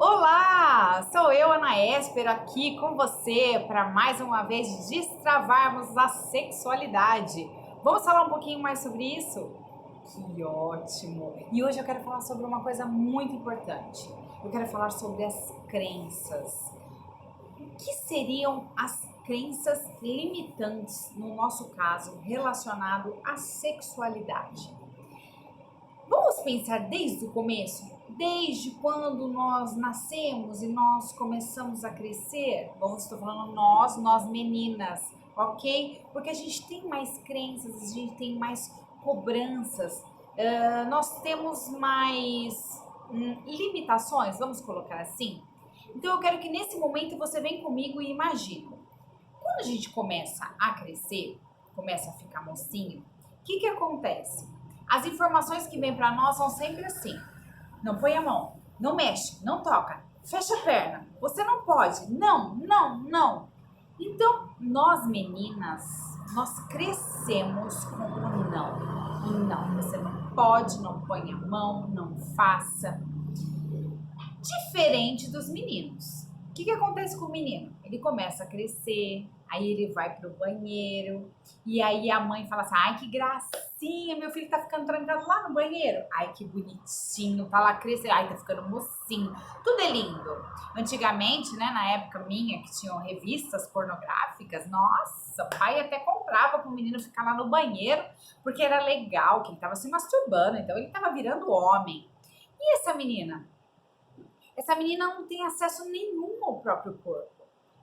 Olá, sou eu, Ana Esper, aqui com você para mais uma vez destravarmos a sexualidade. Vamos falar um pouquinho mais sobre isso? Que ótimo! E hoje eu quero falar sobre uma coisa muito importante. Eu quero falar sobre as crenças. O que seriam as crenças limitantes, no nosso caso, relacionado à sexualidade? Vamos pensar desde o começo, desde quando nós nascemos e nós começamos a crescer. Vamos, estou falando nós meninas, ok? Porque a gente tem mais crenças, a gente tem mais cobranças, nós temos mais limitações, vamos colocar assim. Então eu quero que nesse momento você venha comigo e imagine. Quando a gente começa a crescer, começa a ficar mocinho, o que acontece? As informações que vêm para nós são sempre assim: não põe a mão, não mexe, não toca, fecha a perna, você não pode, não, não, não. Então, nós meninas, nós crescemos com o não. E não, você não pode, não põe a mão, não faça. Diferente dos meninos. O que acontece com o menino? Ele começa a crescer, aí ele vai pro banheiro, e aí a mãe fala assim: ai, que gracinha, meu filho tá ficando trancado lá no banheiro. Ai, que bonitinho, tá lá crescendo, ai, tá ficando mocinho. Tudo é lindo. Antigamente, né, na época minha, que tinham revistas pornográficas, nossa, o pai até comprava pro menino ficar lá no banheiro, porque era legal, que ele tava se masturbando, então ele tava virando homem. E essa menina? Essa menina não tem acesso nenhum ao próprio corpo.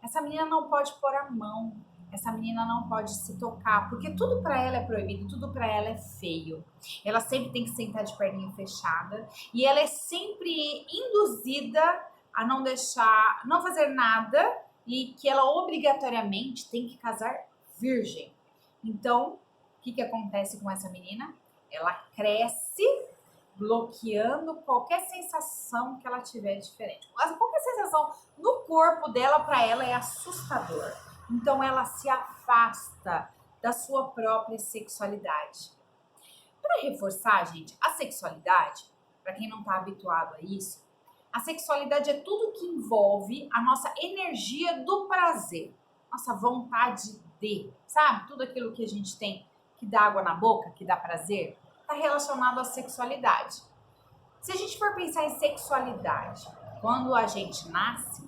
Essa menina não pode pôr a mão. Essa menina não pode se tocar, porque tudo para ela é proibido, tudo para ela é feio. Ela sempre tem que sentar de perninha fechada e ela é sempre induzida a não deixar, não fazer nada e que ela obrigatoriamente tem que casar virgem. Então, o que acontece com essa menina? Ela cresce bloqueando qualquer sensação que ela tiver diferente. Mas qualquer sensação no corpo dela, para ela, é assustador. Então, ela se afasta da sua própria sexualidade. Para reforçar, gente, a sexualidade, para quem não está habituado a isso, a sexualidade é tudo que envolve a nossa energia do prazer, nossa vontade de, sabe? Tudo aquilo que a gente tem que dá água na boca, que dá prazer, está relacionado à sexualidade. Se a gente for pensar em sexualidade, quando a gente nasce,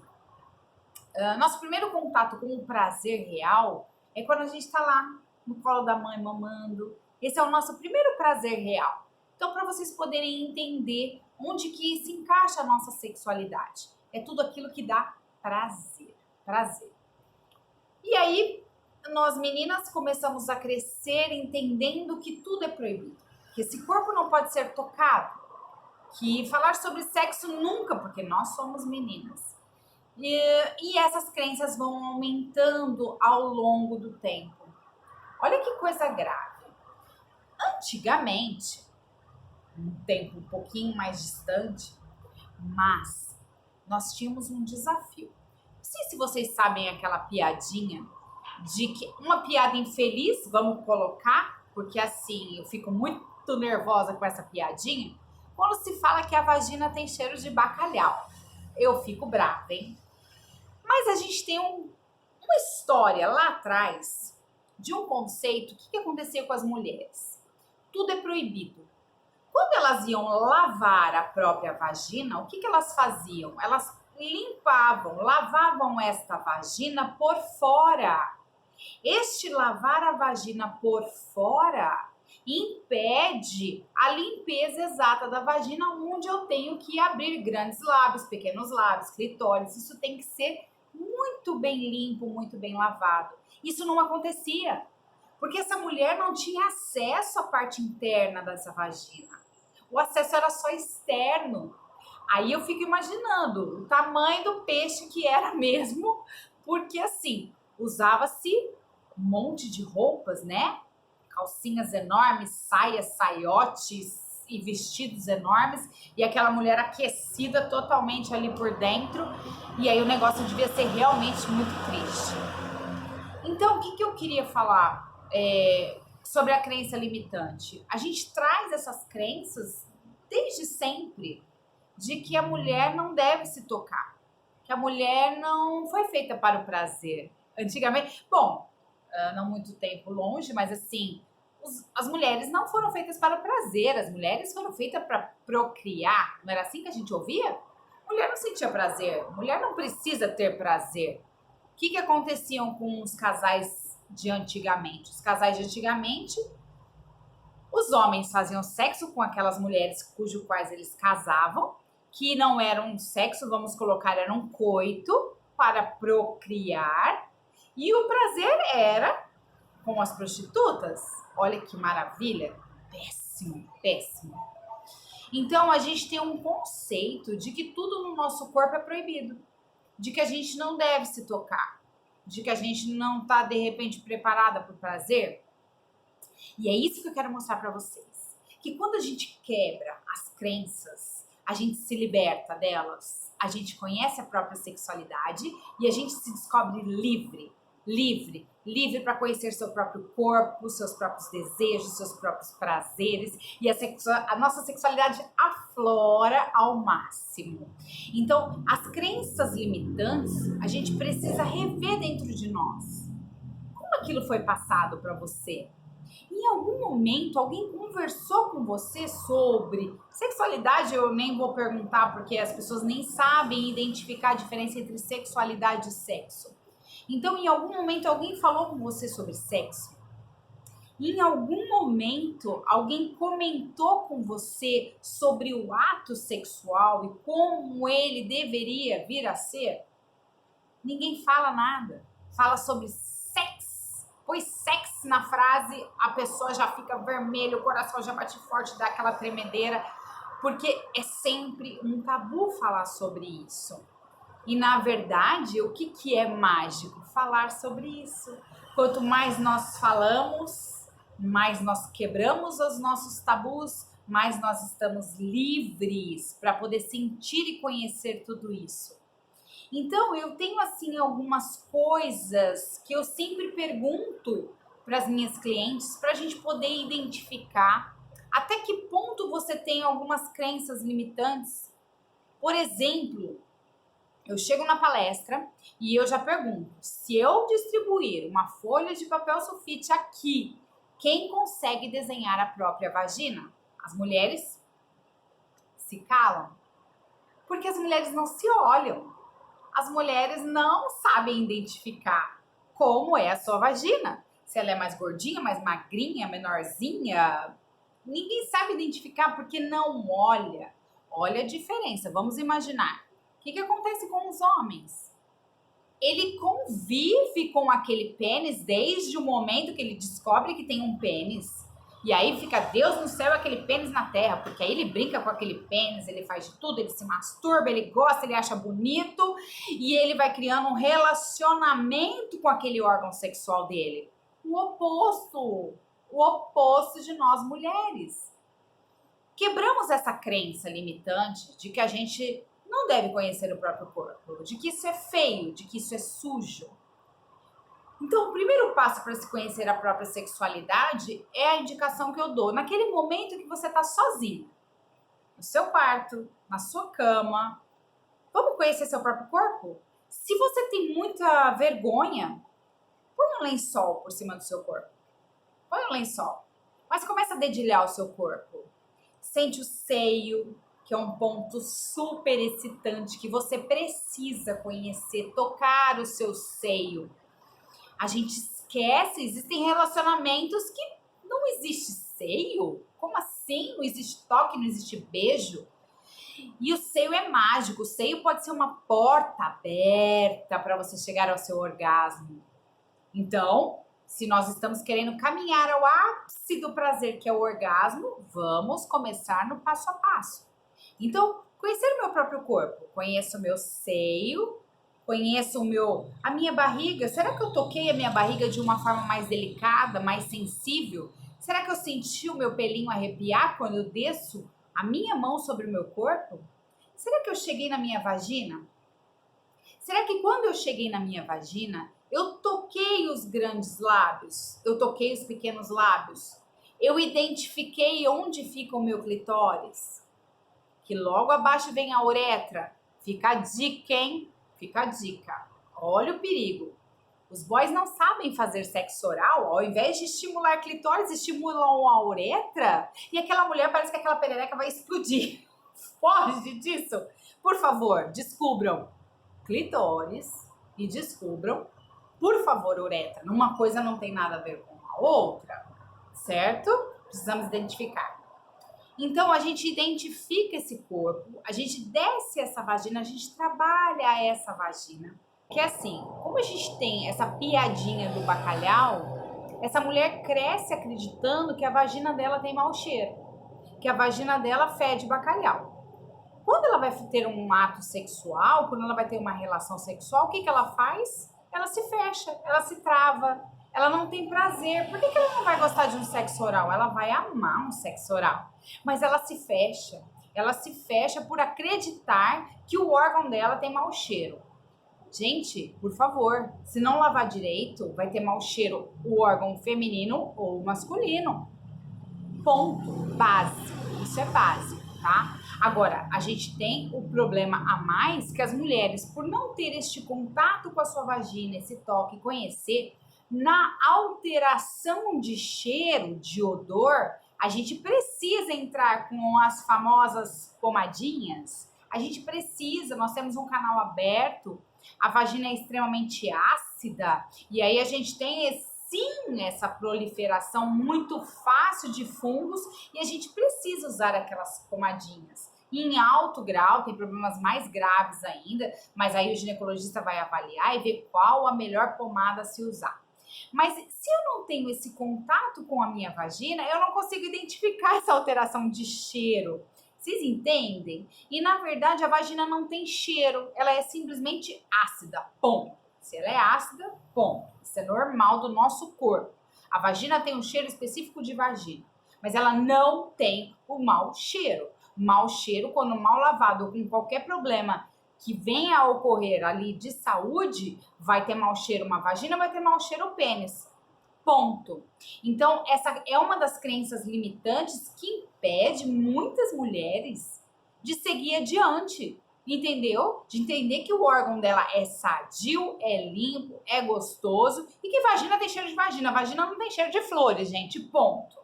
nosso primeiro contato com o prazer real é quando a gente está lá no colo da mãe mamando. Esse é o nosso primeiro prazer real. Então, para vocês poderem entender onde que se encaixa a nossa sexualidade, é tudo aquilo que dá prazer, prazer. E aí, nós meninas começamos a crescer entendendo que tudo é proibido, que esse corpo não pode ser tocado, que falar sobre sexo nunca, porque nós somos meninas. E essas crenças vão aumentando ao longo do tempo. Olha que coisa grave. Antigamente, um tempo um pouquinho mais distante, mas nós tínhamos um desafio. Não sei se vocês sabem aquela piadinha de que uma piada infeliz, vamos colocar, porque assim, eu fico muito nervosa com essa piadinha, quando se fala que a vagina tem cheiro de bacalhau. Eu fico brava, hein? Mas a gente tem uma história lá atrás de um conceito. O que acontecia com as mulheres? Tudo é proibido. Quando elas iam lavar a própria vagina, o que elas faziam? Elas limpavam, lavavam esta vagina por fora. Este lavar a vagina por fora impede a limpeza exata da vagina, onde eu tenho que abrir grandes lábios, pequenos lábios, clitóris. Isso tem que ser muito bem limpo, muito bem lavado. Isso não acontecia, porque essa mulher não tinha acesso à parte interna dessa vagina. O acesso era só externo. Aí eu fico imaginando o tamanho do peixe que era mesmo, porque assim, usava-se um monte de roupas, né? Calcinhas enormes, saias, saiotes e vestidos enormes, e aquela mulher aquecida totalmente ali por dentro, e aí o negócio devia ser realmente muito triste. Então, o que eu queria falar sobre a crença limitante? A gente traz essas crenças desde sempre. de que a mulher não deve se tocar, que a mulher não foi feita para o prazer. Antigamente, bom, não muito tempo longe, mas assim, as mulheres não foram feitas para o prazer, as mulheres foram feitas para procriar. Não era assim que a gente ouvia? Mulher não sentia prazer, mulher não precisa ter prazer. O que aconteciam com os casais de antigamente? Os casais de antigamente, os homens faziam sexo com aquelas mulheres cujo quais eles casavam, que não era um sexo, vamos colocar, era um coito para procriar, e o prazer era com as prostitutas. Olha que maravilha. Péssimo, péssimo. Então a gente tem um conceito de que tudo no nosso corpo é proibido, de que a gente não deve se tocar, de que a gente não está de repente preparada para o prazer. E é isso que eu quero mostrar para vocês, que quando a gente quebra as crenças, a gente se liberta delas, a gente conhece a própria sexualidade e a gente se descobre livre, livre, livre para conhecer seu próprio corpo, seus próprios desejos, seus próprios prazeres, e a nossa sexualidade aflora ao máximo. Então, as crenças limitantes, a gente precisa rever dentro de nós. Como aquilo foi passado para você? Em algum momento, alguém conversou com você sobre sexualidade? Eu nem vou perguntar, porque as pessoas nem sabem identificar a diferença entre sexualidade e sexo. Então, em algum momento, alguém falou com você sobre sexo? Em algum momento, alguém comentou com você sobre o ato sexual e como ele deveria vir a ser? Ninguém fala nada. Fala sobre sexo. Pois sexo na frase, a pessoa já fica vermelha, o coração já bate forte, dá aquela tremedeira, porque é sempre um tabu falar sobre isso. E, na verdade, o que é mágico? Falar sobre isso. Quanto mais nós falamos, mais nós quebramos os nossos tabus, mais nós estamos livres para poder sentir e conhecer tudo isso. Então, eu tenho, assim, algumas coisas que eu sempre pergunto para as minhas clientes, para a gente poder identificar até que ponto você tem algumas crenças limitantes. Por exemplo, eu chego na palestra e eu já pergunto, se eu distribuir uma folha de papel sulfite aqui, quem consegue desenhar a própria vagina? As mulheres se calam, porque as mulheres não se olham. As mulheres não sabem identificar como é a sua vagina. Se ela é mais gordinha, mais magrinha, menorzinha, ninguém sabe identificar porque não olha. Olha a diferença, vamos imaginar. O que acontece com os homens? Ele convive com aquele pênis desde o momento que ele descobre que tem um pênis. E aí fica Deus no céu e aquele pênis na terra, porque aí ele brinca com aquele pênis, ele faz de tudo, ele se masturba, ele gosta, ele acha bonito e ele vai criando um relacionamento com aquele órgão sexual dele. O oposto de nós mulheres. Quebramos essa crença limitante de que a gente não deve conhecer o próprio corpo, de que isso é feio, de que isso é sujo. Então, o primeiro passo para se conhecer a própria sexualidade é a indicação que eu dou. Naquele momento que você está sozinho, no seu quarto, na sua cama, vamos conhecer seu próprio corpo? Se você tem muita vergonha, põe um lençol por cima do seu corpo. Põe um lençol. Mas começa a dedilhar o seu corpo. Sente o seio, que é um ponto super excitante, que você precisa conhecer, tocar o seu seio. A gente esquece, existem relacionamentos que não existe seio. Como assim? Não existe toque, não existe beijo. E o seio é mágico. O seio pode ser uma porta aberta para você chegar ao seu orgasmo. Então, se nós estamos querendo caminhar ao ápice do prazer, que é o orgasmo, vamos começar no passo a passo. Então, conhecer o meu próprio corpo. Conheço o meu seio, conheço a minha barriga. Será que eu toquei a minha barriga de uma forma mais delicada, mais sensível? Será que eu senti o meu pelinho arrepiar quando eu desço a minha mão sobre o meu corpo? Será que eu cheguei na minha vagina? Será que quando eu cheguei na minha vagina, eu toquei os grandes lábios? Eu toquei os pequenos lábios? Eu identifiquei onde fica o meu clitóris? O que logo abaixo vem a uretra. Fica a dica, hein? Fica a dica. Olha o perigo. Os boys não sabem fazer sexo oral, ao invés de estimular a clitóris, estimulam a uretra e aquela mulher parece que aquela perereca vai explodir. Foge disso. Por favor, descubram clitóris e descubram, por favor, uretra. Uma coisa não tem nada a ver com a outra, certo? Precisamos identificar. Então, a gente identifica esse corpo, a gente desce essa vagina, a gente trabalha essa vagina. Que é assim, como a gente tem essa piadinha do bacalhau, essa mulher cresce acreditando que a vagina dela tem mau cheiro, que a vagina dela fede bacalhau. Quando ela vai ter um ato sexual, quando ela vai ter uma relação sexual, o que ela faz? Ela se fecha, ela se trava, ela não tem prazer. Por que ela não vai gostar de um sexo oral? Ela vai amar um sexo oral, mas ela se fecha por acreditar que o órgão dela tem mau cheiro. Gente, por favor, se não lavar direito, vai ter mau cheiro o órgão feminino ou masculino. Ponto. Básico. Isso é básico, tá? Agora, a gente tem o problema a mais que as mulheres, por não ter este contato com a sua vagina, esse toque, conhecer, na alteração de cheiro, de odor, a gente precisa entrar com as famosas pomadinhas. A gente precisa, nós temos um canal aberto, a vagina é extremamente ácida e aí a gente tem sim essa proliferação muito fácil de fungos e a gente precisa usar aquelas pomadinhas. E em alto grau, tem problemas mais graves ainda, mas aí o ginecologista vai avaliar e ver qual a melhor pomada a se usar. Mas se eu não tenho esse contato com a minha vagina, eu não consigo identificar essa alteração de cheiro. Vocês entendem? E na verdade a vagina não tem cheiro, ela é simplesmente ácida, ponto. Se ela é ácida, ponto. Isso é normal do nosso corpo. A vagina tem um cheiro específico de vagina, mas ela não tem o mau cheiro. Mau cheiro, quando mal lavado ou com qualquer problema que venha a ocorrer ali de saúde, vai ter mau cheiro uma vagina, vai ter mau cheiro o pênis. Ponto. Então, essa é uma das crenças limitantes que impede muitas mulheres de seguir adiante, entendeu? De entender que o órgão dela é sadio, é limpo, é gostoso e que vagina tem cheiro de vagina. Vagina não tem cheiro de flores, gente, ponto.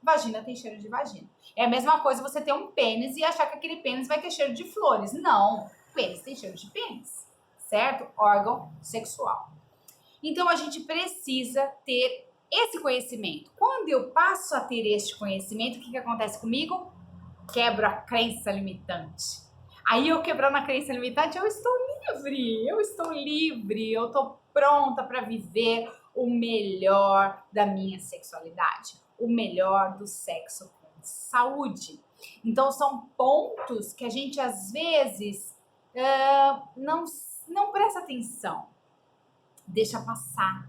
Vagina tem cheiro de vagina. É a mesma coisa você ter um pênis e achar que aquele pênis vai ter cheiro de flores. Não, pênis tem cheiro de pênis, certo? Órgão sexual. Então, a gente precisa ter esse conhecimento. Quando eu passo a ter este conhecimento, o que acontece comigo? Quebro a crença limitante. Aí, eu quebrando a crença limitante, eu estou livre, eu estou pronta para viver o melhor da minha sexualidade, o melhor do sexo com saúde. Então, são pontos que a gente, às vezes, não presta atenção. Deixa passar.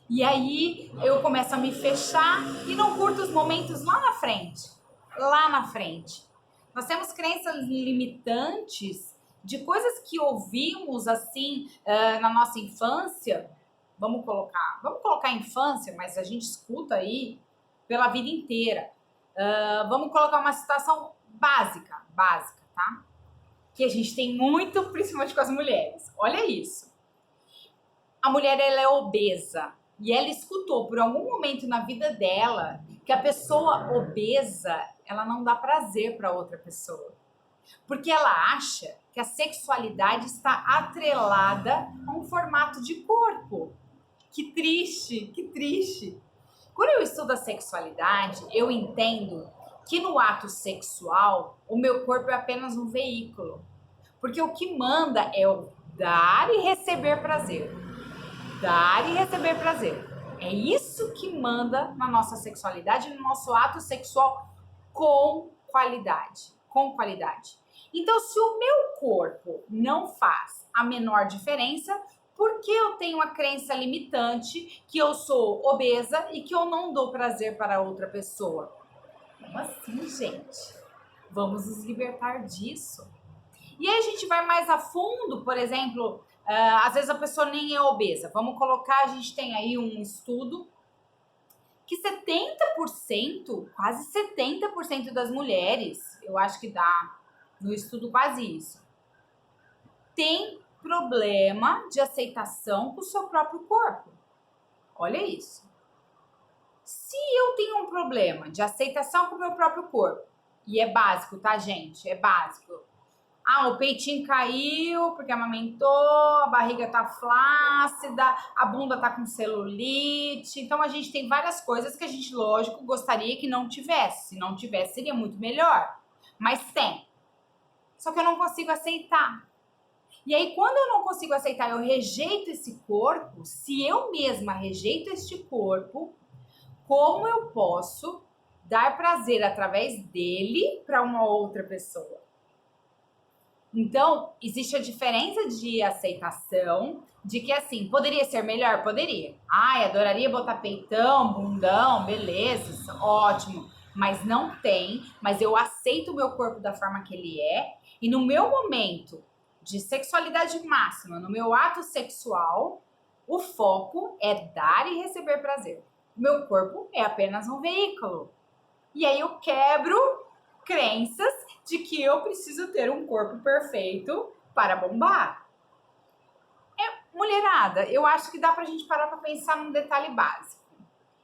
E aí eu começo a me fechar e não curto os momentos lá na frente. Lá na frente. Nós temos crenças limitantes de coisas que ouvimos assim na nossa infância. Vamos colocar infância, mas a gente escuta aí pela vida inteira. Vamos colocar uma situação básica, tá? Que a gente tem muito, principalmente com as mulheres. Olha isso. A mulher, ela é obesa e ela escutou por algum momento na vida dela que a pessoa obesa, ela não dá prazer para outra pessoa. Porque ela acha que a sexualidade está atrelada a um formato de corpo. Que triste, que triste. Quando eu estudo a sexualidade, eu entendo que no ato sexual, o meu corpo é apenas um veículo. Porque o que manda é o dar e receber prazer. Dar e receber prazer. É isso que manda na nossa sexualidade, no nosso ato sexual com qualidade. Com qualidade. Então, se o meu corpo não faz a menor diferença, por que eu tenho a crença limitante que eu sou obesa e que eu não dou prazer para outra pessoa? Como assim, gente? Vamos nos libertar disso. E aí a gente vai mais a fundo, por exemplo, às vezes a pessoa nem é obesa. Vamos colocar, a gente tem aí um estudo que 70%, quase 70% das mulheres, eu acho que dá no estudo quase isso, tem problema de aceitação com o seu próprio corpo. Olha isso. Se eu tenho um problema de aceitação com o meu próprio corpo, e é básico, tá, gente? É básico. Ah, o peitinho caiu porque amamentou, a barriga tá flácida, a bunda tá com celulite. Então, a gente tem várias coisas que a gente, lógico, gostaria que não tivesse. Se não tivesse, seria muito melhor. Mas tem. Só que eu não consigo aceitar. E aí, quando eu não consigo aceitar, eu rejeito esse corpo. Se eu mesma rejeito este corpo, como eu posso dar prazer através dele para uma outra pessoa? Então, existe a diferença de aceitação, de que assim, poderia ser melhor? Poderia. Ai, adoraria botar peitão, bundão, beleza, ótimo. Mas não tem, mas eu aceito o meu corpo da forma que ele é. E no meu momento de sexualidade máxima, no meu ato sexual, o foco é dar e receber prazer. Meu corpo é apenas um veículo. E aí eu quebro crenças de que eu preciso ter um corpo perfeito para bombar. Mulherada, eu acho que dá pra gente parar pra pensar num detalhe básico.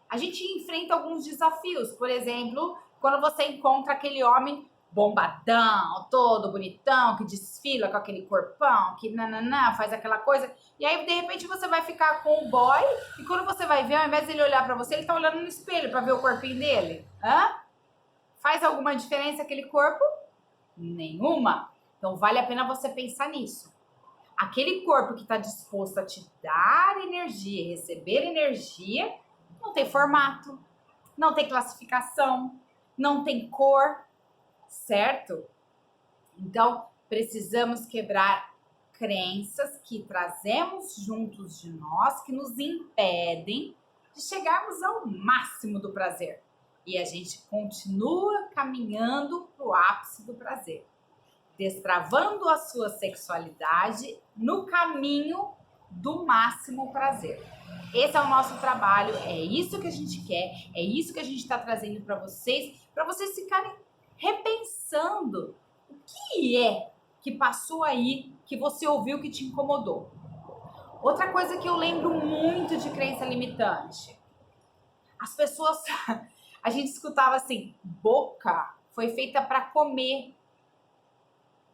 A gente enfrenta alguns desafios, por exemplo, quando você encontra aquele homem bombadão, todo bonitão, que desfila com aquele corpão, que nananã, faz aquela coisa, e aí de repente você vai ficar com o boy, e quando você vai ver, ao invés de ele olhar pra você, ele tá olhando no espelho pra ver o corpinho dele. Faz alguma diferença aquele corpo? Nenhuma. Então vale a pena você pensar nisso. Aquele corpo que está disposto a te dar energia, receber energia, não tem formato, não tem classificação, não tem cor, certo? Então, precisamos quebrar crenças que trazemos juntos de nós, que nos impedem de chegarmos ao máximo do prazer. E a gente continua caminhando para o ápice do prazer, destravando a sua sexualidade no caminho do máximo prazer. Esse é o nosso trabalho, é isso que a gente quer, é isso que a gente está trazendo para vocês ficarem repensando o que é que passou aí, que você ouviu que te incomodou. Outra coisa que eu lembro muito de crença limitante, as pessoas, a gente escutava assim, boca foi feita para comer.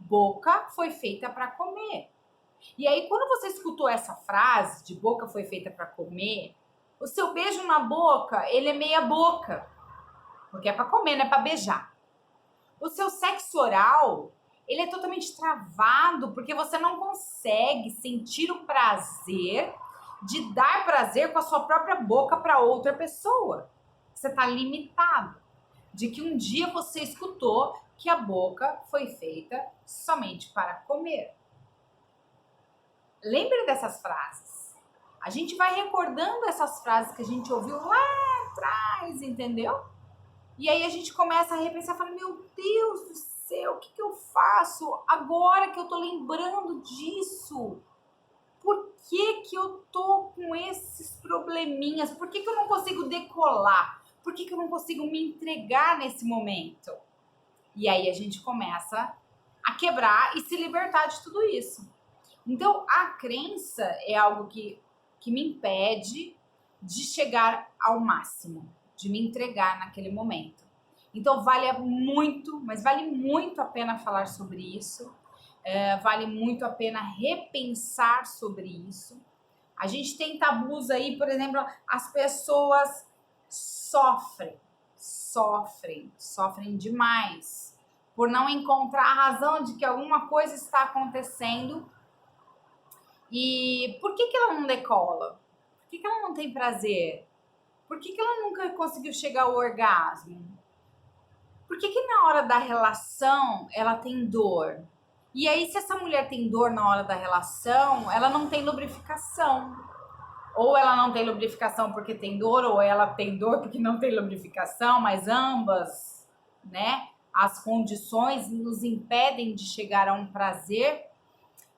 Boca foi feita para comer. E aí, quando você escutou essa frase de boca foi feita para comer, o seu beijo na boca, ele é meia boca. Porque é para comer, não é para beijar. O seu sexo oral, ele é totalmente travado, porque você não consegue sentir o prazer de dar prazer com a sua própria boca para outra pessoa. Você está limitado. De que um dia você escutou que a boca foi feita somente para comer. Lembre dessas frases. A gente vai recordando essas frases que a gente ouviu lá atrás, entendeu? E aí a gente começa a repensar, fala, meu Deus do céu, o que eu faço agora que eu tô lembrando disso? Por que eu tô com esses probleminhas? Por que eu não consigo decolar? Por que eu não consigo me entregar nesse momento? E aí a gente começa a quebrar e se libertar de tudo isso. Então, a crença é algo que me impede de chegar ao máximo, de me entregar naquele momento. Então, vale muito, mas vale muito a pena falar sobre isso. Vale muito a pena repensar sobre isso. A gente tem tabus aí, por exemplo, as pessoas sofrem demais por não encontrar a razão de que alguma coisa está acontecendo. E por que ela não decola? Por que ela não tem prazer? Por que ela nunca conseguiu chegar ao orgasmo? Por que na hora da relação ela tem dor? E aí, se essa mulher tem dor na hora da relação, ela não tem lubrificação. Ou ela não tem lubrificação porque tem dor, ou ela tem dor porque não tem lubrificação, mas ambas, né? As condições nos impedem de chegar a um prazer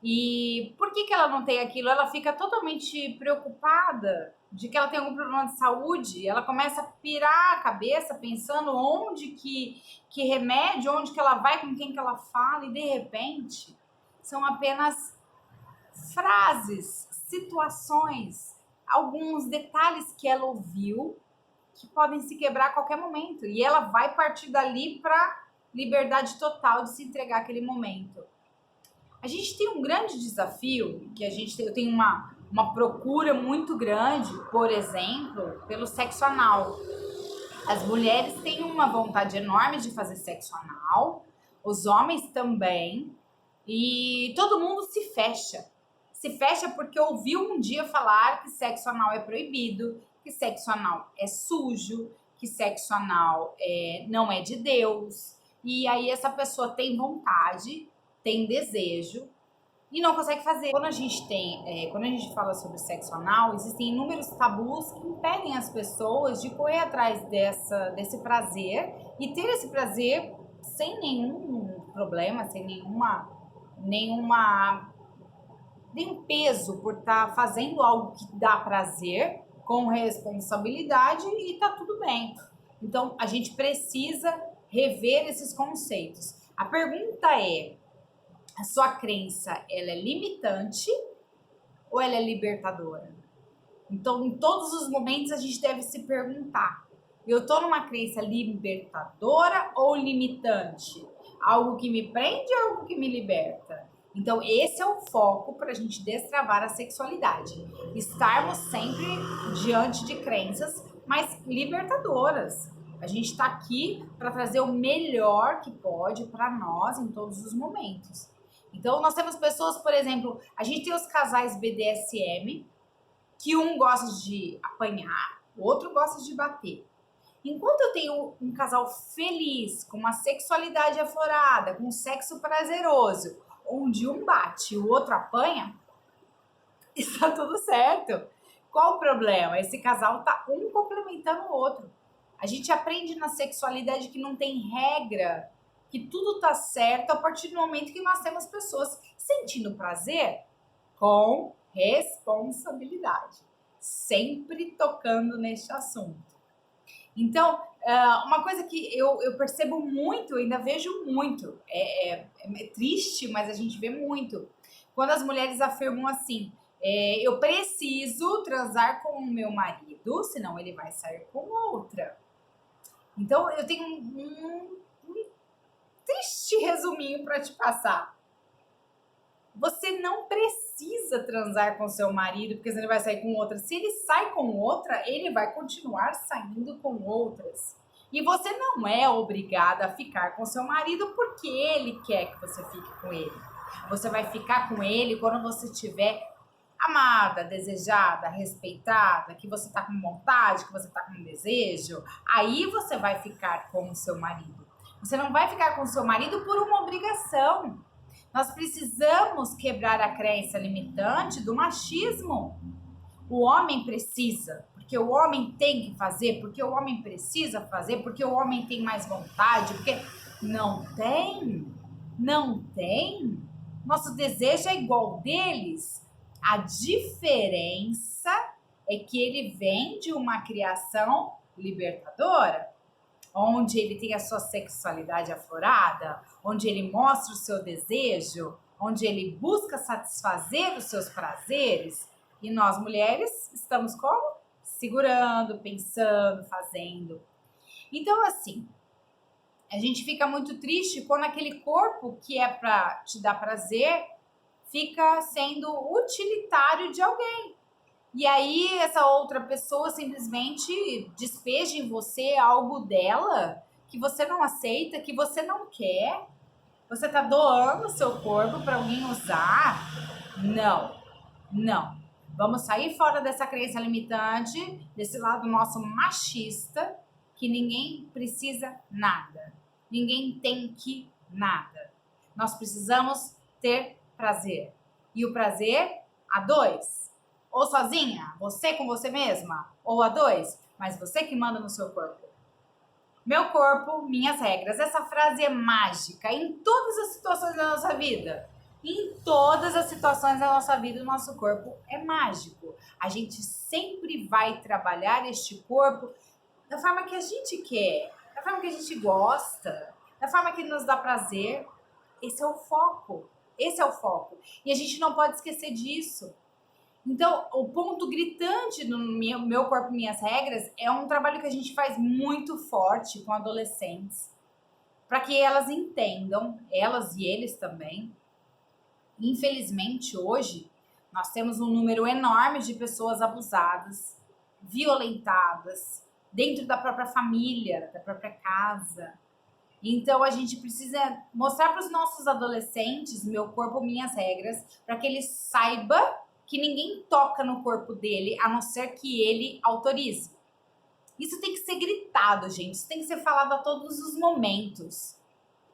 E por que ela não tem aquilo? Ela fica totalmente preocupada de que ela tem algum problema de saúde. Ela começa a pirar a cabeça pensando onde que remédio, onde que ela vai, com quem que ela fala. E de repente são apenas frases, situações, alguns detalhes que ela ouviu que podem se quebrar a qualquer momento. E ela vai partir dali para liberdade total de se entregar aquele momento. A gente tem um grande desafio, que eu tenho uma procura muito grande, por exemplo, pelo sexo anal. As mulheres têm uma vontade enorme de fazer sexo anal, os homens também, e todo mundo se fecha. Se fecha porque ouviu um dia falar que sexo anal é proibido, que sexo anal é sujo, que sexo anal não é de Deus. E aí essa pessoa tem vontade, tem desejo e não consegue fazer. Quando a gente fala sobre sexo anal, existem inúmeros tabus que impedem as pessoas de correr atrás desse prazer e ter esse prazer sem nenhum problema, sem nenhum peso por estar fazendo algo que dá prazer com responsabilidade e tá tudo bem. Então, a gente precisa rever esses conceitos. A pergunta é: a sua crença, ela é limitante ou ela é libertadora? Então, em todos os momentos, a gente deve se perguntar: eu tô numa crença libertadora ou limitante? Algo que me prende ou algo que me liberta? Então, esse é o foco para a gente destravar a sexualidade. Estarmos sempre diante de crenças, mas libertadoras. A gente está aqui para trazer o melhor que pode para nós em todos os momentos. Então, nós temos pessoas, por exemplo, a gente tem os casais BDSM, que um gosta de apanhar, o outro gosta de bater. Enquanto eu tenho um casal feliz, com uma sexualidade aflorada, com um sexo prazeroso, onde um bate e o outro apanha, está tudo certo. Qual o problema? Esse casal tá um complementando o outro. A gente aprende na sexualidade que não tem regra, que tudo tá certo a partir do momento que nós temos pessoas sentindo prazer com responsabilidade. Sempre tocando neste assunto. Então, uma coisa que eu percebo muito, ainda vejo muito, é triste, mas a gente vê muito, quando as mulheres afirmam assim: eu preciso transar com o meu marido, senão ele vai sair com outra. Então, eu tenho um triste resuminho para te passar. Você não precisa transar com seu marido porque ele vai sair com outra. Se ele sai com outra, ele vai continuar saindo com outras. E você não é obrigada a ficar com seu marido porque ele quer que você fique com ele. Você vai ficar com ele quando você estiver amada, desejada, respeitada, que você tá com vontade, que você tá com desejo. Aí você vai ficar com o seu marido. Você não vai ficar com o seu marido por uma obrigação. Nós precisamos quebrar a crença limitante do machismo. O homem precisa, porque o homem tem que fazer, porque o homem precisa fazer, porque o homem tem mais vontade, porque não tem. Não tem. Nosso desejo é igual deles. A diferença é que ele vem de uma criação libertadora, onde ele tem a sua sexualidade aflorada, onde ele mostra o seu desejo, onde ele busca satisfazer os seus prazeres. E nós, mulheres, estamos como? Segurando, pensando, fazendo. Então, assim, a gente fica muito triste quando aquele corpo que é para te dar prazer fica sendo utilitário de alguém. E aí essa outra pessoa simplesmente despeja em você algo dela que você não aceita, que você não quer. Você tá doando o seu corpo para alguém usar? Não, não. Vamos sair fora dessa crença limitante, desse lado nosso machista, que ninguém precisa nada. Ninguém tem que nada. Nós precisamos ter prazer. E o prazer a dois. Ou sozinha, você com você mesma, ou a dois, mas você que manda no seu corpo. Meu corpo, minhas regras. Essa frase é mágica em todas as situações da nossa vida. Em todas as situações da nossa vida, o nosso corpo é mágico. A gente sempre vai trabalhar este corpo da forma que a gente quer, da forma que a gente gosta, da forma que nos dá prazer. Esse é o foco. Esse é o foco. E a gente não pode esquecer disso. Então, o ponto gritante no meu corpo, minhas regras, é um trabalho que a gente faz muito forte com adolescentes, para que elas entendam, elas e eles também. Infelizmente, hoje, nós temos um número enorme de pessoas abusadas, violentadas, dentro da própria família, da própria casa. Então, a gente precisa mostrar para os nossos adolescentes, meu corpo, minhas regras, para que ele saiba que ninguém toca no corpo dele, a não ser que ele autorize. Isso tem que ser gritado, gente. Isso tem que ser falado a todos os momentos.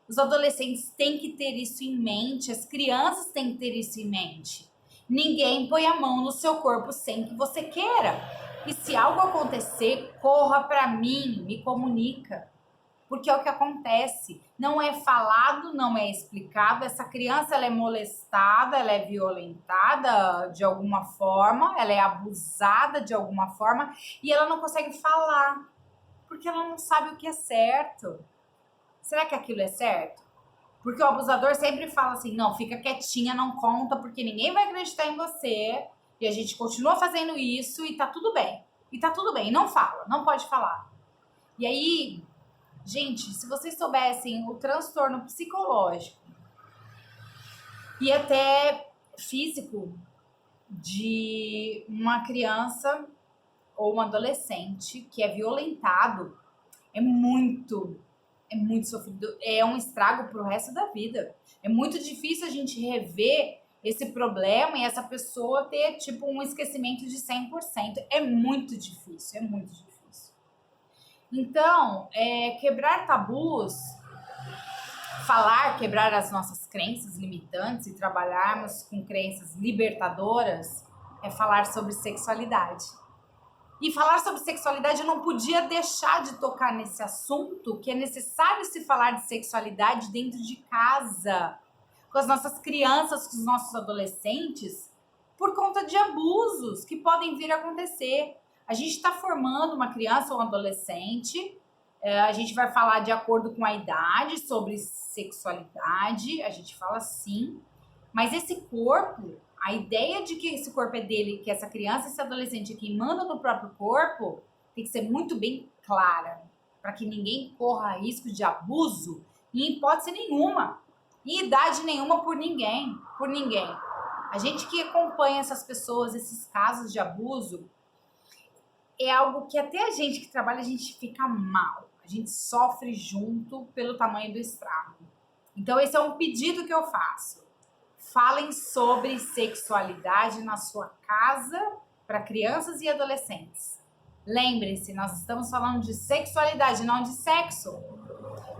Os adolescentes têm que ter isso em mente, as crianças têm que ter isso em mente. Ninguém põe a mão no seu corpo sem que você queira. E se algo acontecer, corra para mim, me comunica. Porque é o que acontece. Não é falado, não é explicado. Essa criança ela é molestada, ela é violentada de alguma forma, ela é abusada de alguma forma e ela não consegue falar. Porque ela não sabe o que é certo. Será que aquilo é certo? Porque o abusador sempre fala assim, não, fica quietinha, não conta, porque ninguém vai acreditar em você. E a gente continua fazendo isso e tá tudo bem. E tá tudo bem, não fala, não pode falar. E aí, gente, se vocês soubessem o transtorno psicológico e até físico de uma criança ou um adolescente que é violentado, é muito sofrido, é um estrago pro resto da vida. É muito difícil a gente rever esse problema e essa pessoa ter, tipo, um esquecimento de 100%. É muito difícil, é muito difícil. Então, quebrar tabus, quebrar as nossas crenças limitantes e trabalharmos com crenças libertadoras é falar sobre sexualidade. E falar sobre sexualidade, eu não podia deixar de tocar nesse assunto, que é necessário se falar de sexualidade dentro de casa, com as nossas crianças, com os nossos adolescentes, por conta de abusos que podem vir a acontecer. A gente está formando uma criança ou um adolescente, a gente vai falar de acordo com a idade sobre sexualidade, a gente fala sim, mas esse corpo, a ideia de que esse corpo é dele, que essa criança, esse adolescente aqui manda no próprio corpo, tem que ser muito bem clara, para que ninguém corra risco de abuso em hipótese nenhuma, em idade nenhuma por ninguém, por ninguém. A gente que acompanha essas pessoas, esses casos de abuso, é algo que até a gente que trabalha, a gente fica mal, a gente sofre junto pelo tamanho do estrago. Então esse é um pedido que eu faço. Falem sobre sexualidade na sua casa para crianças e adolescentes. Lembre-se, nós estamos falando de sexualidade, não de sexo.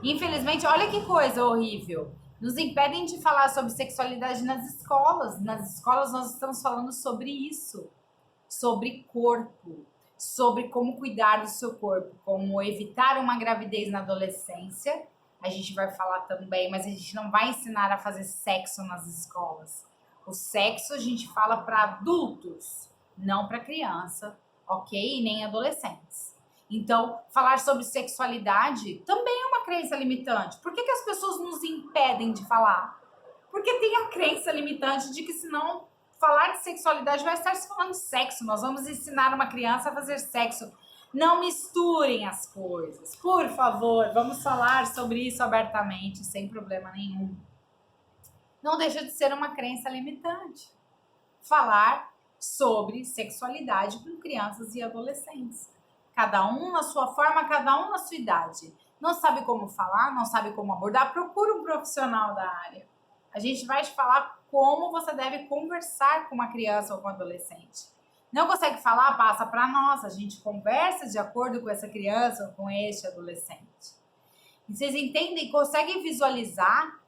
Infelizmente, olha que coisa horrível. Nos impedem de falar sobre sexualidade nas escolas. Nas escolas nós estamos falando sobre isso. Sobre corpo. Sobre como cuidar do seu corpo. Como evitar uma gravidez na adolescência. A gente vai falar também, mas a gente não vai ensinar a fazer sexo nas escolas. O sexo a gente fala para adultos, não para criança, ok? E nem adolescentes. Então, falar sobre sexualidade também é uma crença limitante. Por que as pessoas nos impedem de falar? Porque tem a crença limitante de que senão falar de sexualidade vai estar se falando de sexo. Nós vamos ensinar uma criança a fazer sexo. Não misturem as coisas. Por favor, vamos falar sobre isso abertamente, sem problema nenhum. Não deixa de ser uma crença limitante. Falar sobre sexualidade com crianças e adolescentes. Cada um na sua forma, cada um na sua idade. Não sabe como falar, não sabe como abordar, procura um profissional da área. A gente vai te falar como você deve conversar com uma criança ou com um adolescente. Não consegue falar, passa para nós. A gente conversa de acordo com essa criança ou com este adolescente. E vocês entendem, conseguem visualizar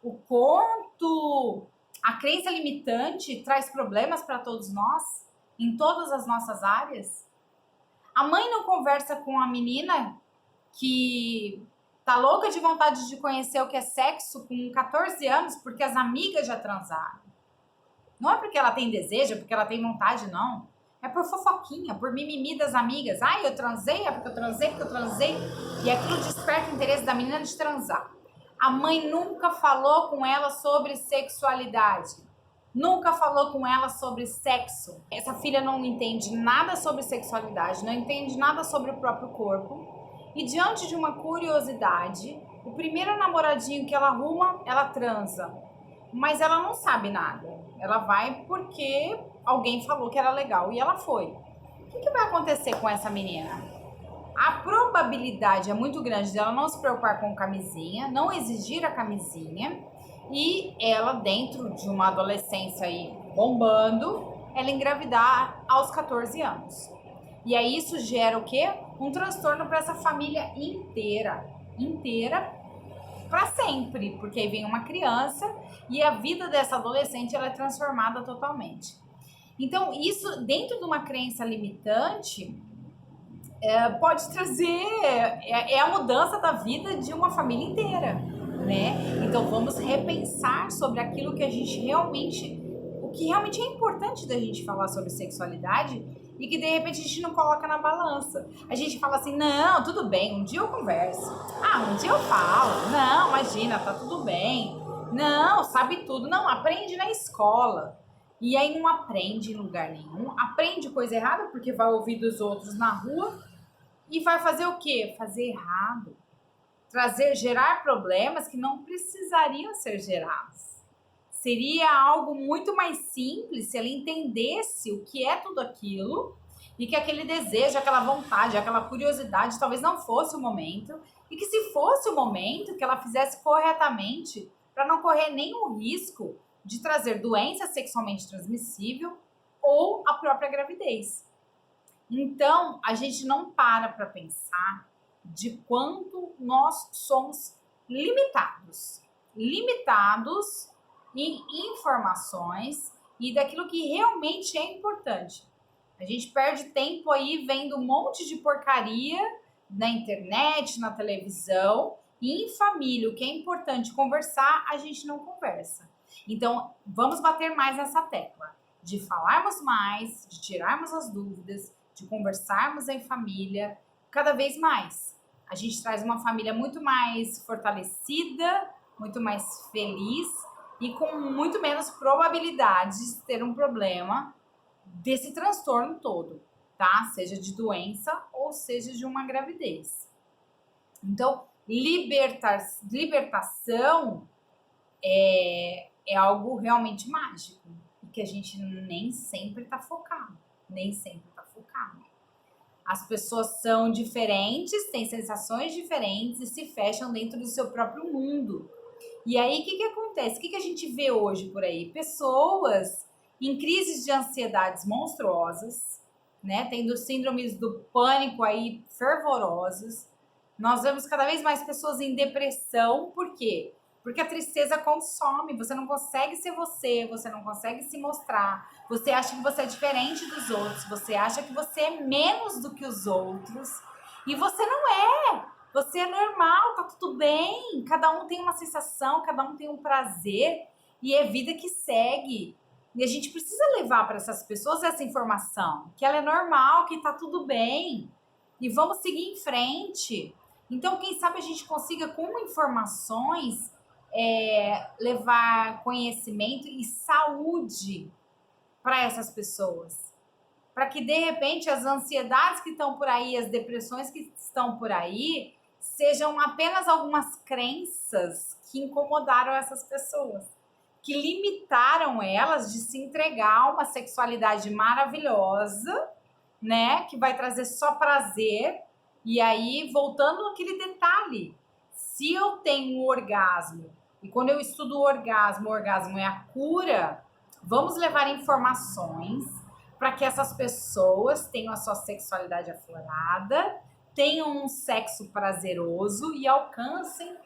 o quanto a crença limitante traz problemas para todos nós, em todas as nossas áreas? A mãe não conversa com a menina que Tá louca de vontade de conhecer o que é sexo com 14 anos porque as amigas já transaram. Não é porque ela tem desejo, é porque ela tem vontade, não. É por fofoquinha, por mimimi das amigas. Ai, eu transei, é porque eu transei, porque eu transei. E aquilo desperta o interesse da menina de transar. A mãe nunca falou com ela sobre sexualidade. Nunca falou com ela sobre sexo. Essa filha não entende nada sobre sexualidade, não entende nada sobre o próprio corpo. E diante de uma curiosidade, o primeiro namoradinho que ela arruma, ela transa. Mas ela não sabe nada. Ela vai porque alguém falou que era legal e ela foi. O que vai acontecer com essa menina? A probabilidade é muito grande dela não se preocupar com camisinha, não exigir a camisinha e ela, dentro de uma adolescência aí bombando, ela engravidar aos 14 anos. E aí isso gera o quê? Um transtorno para essa família inteira para sempre, porque aí vem uma criança e a vida dessa adolescente ela é transformada totalmente. Então, isso dentro de uma crença limitante pode trazer a mudança da vida de uma família inteira, né? Então, vamos repensar sobre aquilo que a gente realmente, o que realmente é importante da gente falar sobre sexualidade e que de repente a gente não coloca na balança. A gente fala assim, não, tudo bem, um dia eu converso. Ah, um dia eu falo. Não, imagina, tá tudo bem. Não, sabe tudo. Não, aprende na escola. E aí não aprende em lugar nenhum. Aprende coisa errada porque vai ouvir dos outros na rua e vai fazer o quê? Fazer errado. Gerar problemas que não precisariam ser gerados. Seria algo muito mais simples se ela entendesse o que é tudo aquilo e que aquele desejo, aquela vontade, aquela curiosidade talvez não fosse o momento e que se fosse o momento que ela fizesse corretamente para não correr nenhum risco de trazer doença sexualmente transmissível ou a própria gravidez. Então, a gente não para pensar de quanto nós somos limitados em informações e daquilo que realmente é importante. A gente perde tempo aí vendo um monte de porcaria na internet, na televisão, e em família, o que é importante conversar, a gente não conversa. Então, vamos bater mais nessa tecla de falarmos mais, de tirarmos as dúvidas, de conversarmos em família, cada vez mais. A gente traz uma família muito mais fortalecida, muito mais feliz e com muito menos probabilidades de ter um problema desse transtorno todo, tá? Seja de doença ou seja de uma gravidez. Então, libertação é algo realmente mágico e que a gente nem sempre tá focado, As pessoas são diferentes, têm sensações diferentes e se fecham dentro do seu próprio mundo. E aí, o que acontece? O que a gente vê hoje por aí? Pessoas em crises de ansiedades monstruosas, né? Tendo síndromes do pânico aí fervorosas. Nós vemos cada vez mais pessoas em depressão. Por quê? Porque a tristeza consome. Você não consegue ser você não consegue se mostrar. Você acha que você é diferente dos outros. Você acha que você é menos do que os outros. E você não é. Você é normal, tá tudo bem. Cada um tem uma sensação, cada um tem um prazer. E é vida que segue. E a gente precisa levar para essas pessoas essa informação. Que ela é normal, que tá tudo bem. E vamos seguir em frente. Então, quem sabe a gente consiga, com informações, levar conhecimento e saúde para essas pessoas. Para que, de repente, as ansiedades que estão por aí, as depressões que estão por aí, sejam apenas algumas crenças que incomodaram essas pessoas, que limitaram elas de se entregar a uma sexualidade maravilhosa, né? Que vai trazer só prazer. E aí, voltando àquele detalhe, se eu tenho um orgasmo, e quando eu estudo o orgasmo é a cura, vamos levar informações para que essas pessoas tenham a sua sexualidade aflorada, tenham um sexo prazeroso e alcancem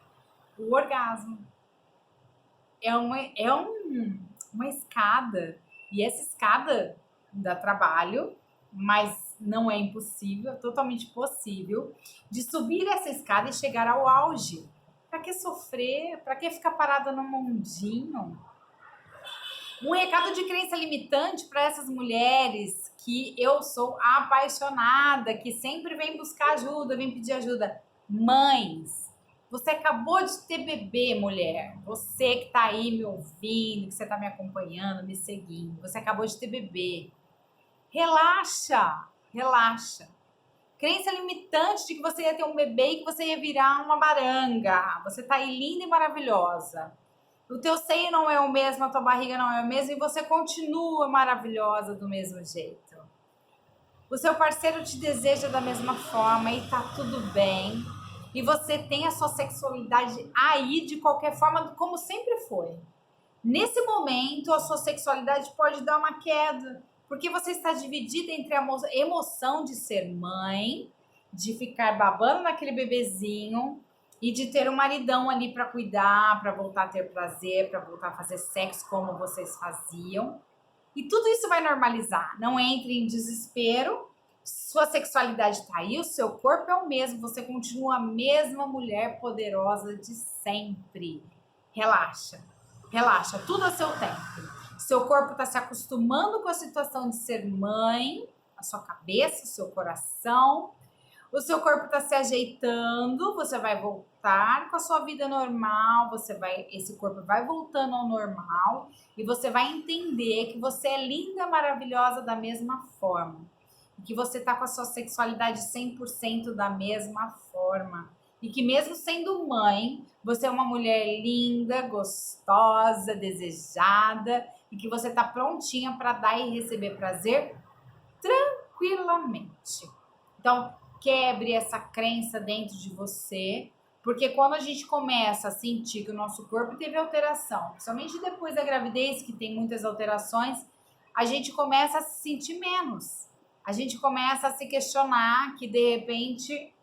o orgasmo. É uma escada, e essa escada dá trabalho, mas não é impossível, é totalmente possível, de subir essa escada e chegar ao auge. Para que sofrer? Para que ficar parada no mundinho? Um recado de crença limitante para essas mulheres que eu sou apaixonada, que sempre vem buscar ajuda, vem pedir ajuda. Mães, você acabou de ter bebê, mulher. Você que tá aí me ouvindo, que você tá me acompanhando, me seguindo. Você acabou de ter bebê. Relaxa, relaxa. Crença limitante de que você ia ter um bebê e que você ia virar uma baranga. Você tá aí linda e maravilhosa. O teu seio não é o mesmo, a tua barriga não é o mesmo e você continua maravilhosa do mesmo jeito. O seu parceiro te deseja da mesma forma e tá tudo bem. E você tem a sua sexualidade aí de qualquer forma, como sempre foi. Nesse momento, a sua sexualidade pode dar uma queda, porque você está dividida entre a emoção de ser mãe, de ficar babando naquele bebezinho e de ter um maridão ali para cuidar, para voltar a ter prazer, para voltar a fazer sexo como vocês faziam. E tudo isso vai normalizar. Não entre em desespero. Sua sexualidade está aí, o seu corpo é o mesmo, você continua a mesma mulher poderosa de sempre. Relaxa, relaxa, tudo a seu tempo. Seu corpo está se acostumando com a situação de ser mãe, a sua cabeça, o seu coração. O seu corpo está se ajeitando, você vai voltar com a sua vida normal, esse corpo vai voltando ao normal e você vai entender que você é linda, maravilhosa da mesma forma. E que você está com a sua sexualidade 100% da mesma forma. E que mesmo sendo mãe, você é uma mulher linda, gostosa, desejada e que você está prontinha para dar e receber prazer tranquilamente. Então, quebre essa crença dentro de você, porque quando a gente começa a sentir que o nosso corpo teve alteração, principalmente depois da gravidez, que tem muitas alterações, a gente começa a se sentir menos. A gente começa a se questionar que, de repente,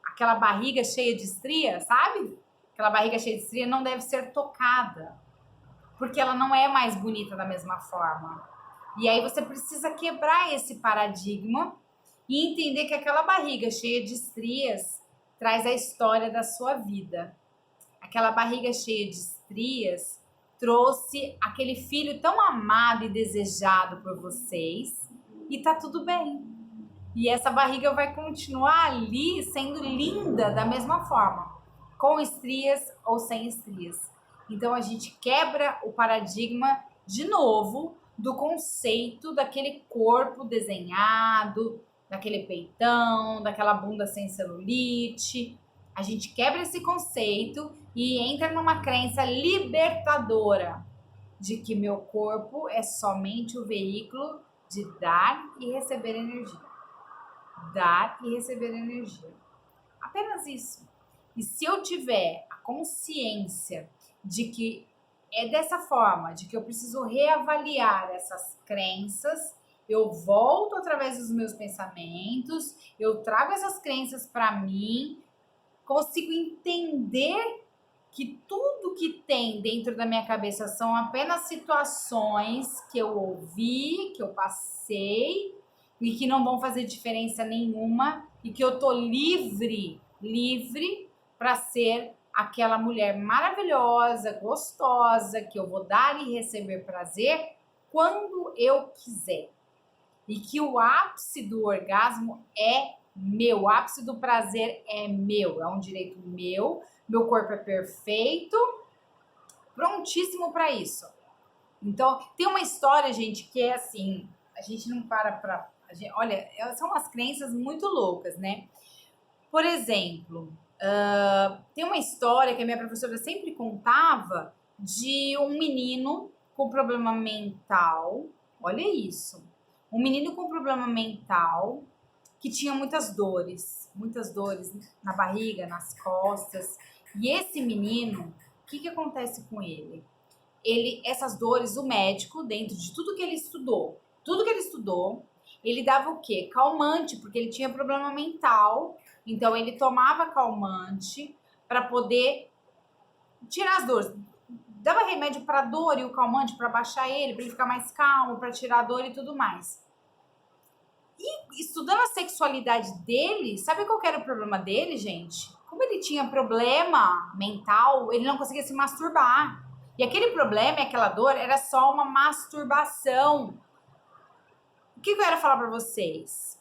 aquela barriga cheia de estria, sabe? Aquela barriga cheia de estria não deve ser tocada, porque ela não é mais bonita da mesma forma. E aí você precisa quebrar esse paradigma e entender que aquela barriga cheia de estrias traz a história da sua vida. Aquela barriga cheia de estrias trouxe aquele filho tão amado e desejado por vocês e tá tudo bem. E essa barriga vai continuar ali sendo linda da mesma forma, com estrias ou sem estrias. Então a gente quebra o paradigma de novo do conceito daquele corpo desenhado, daquele peitão, daquela bunda sem celulite. A gente quebra esse conceito e entra numa crença libertadora de que meu corpo é somente o veículo de dar e receber energia. Dar e receber energia. Apenas isso. E se eu tiver a consciência de que é dessa forma, de que eu preciso reavaliar essas crenças, eu volto através dos meus pensamentos, eu trago essas crenças para mim, consigo entender que tudo que tem dentro da minha cabeça são apenas situações que eu ouvi, que eu passei e que não vão fazer diferença nenhuma e que eu tô livre para ser aquela mulher maravilhosa, gostosa, que eu vou dar e receber prazer quando eu quiser. E que o ápice do orgasmo é meu, o ápice do prazer é meu, é um direito meu, meu corpo é perfeito, prontíssimo para isso. Então, tem uma história, gente, que é assim, a gente não para olha, são umas crenças muito loucas, né? Por exemplo, tem uma história que a minha professora sempre contava de um menino com problema mental, olha isso, um menino com problema mental que tinha muitas dores na barriga, nas costas. E esse menino, o que acontece com ele? Essas dores, o médico, dentro de tudo que ele estudou, ele dava o quê? Calmante, porque ele tinha problema mental. Então, ele tomava calmante para poder tirar as dores. Dava remédio para dor e o calmante para baixar ele, para ele ficar mais calmo, para tirar a dor e tudo mais. E estudando a sexualidade dele, sabe qual que era o problema dele, gente? Como ele tinha problema mental, ele não conseguia se masturbar. E aquele problema e aquela dor era só uma masturbação. O que eu quero falar pra vocês?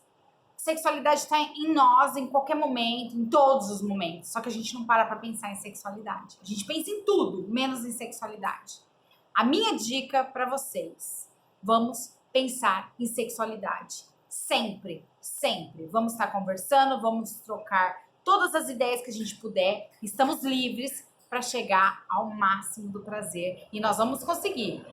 Sexualidade está em nós, em qualquer momento, em todos os momentos. Só que a gente não para pra pensar em sexualidade. A gente pensa em tudo, menos em sexualidade. A minha dica pra vocês, vamos pensar em sexualidade. Sempre, sempre. Vamos estar conversando, vamos trocar todas as ideias que a gente puder. Estamos livres para chegar ao máximo do prazer e nós vamos conseguir.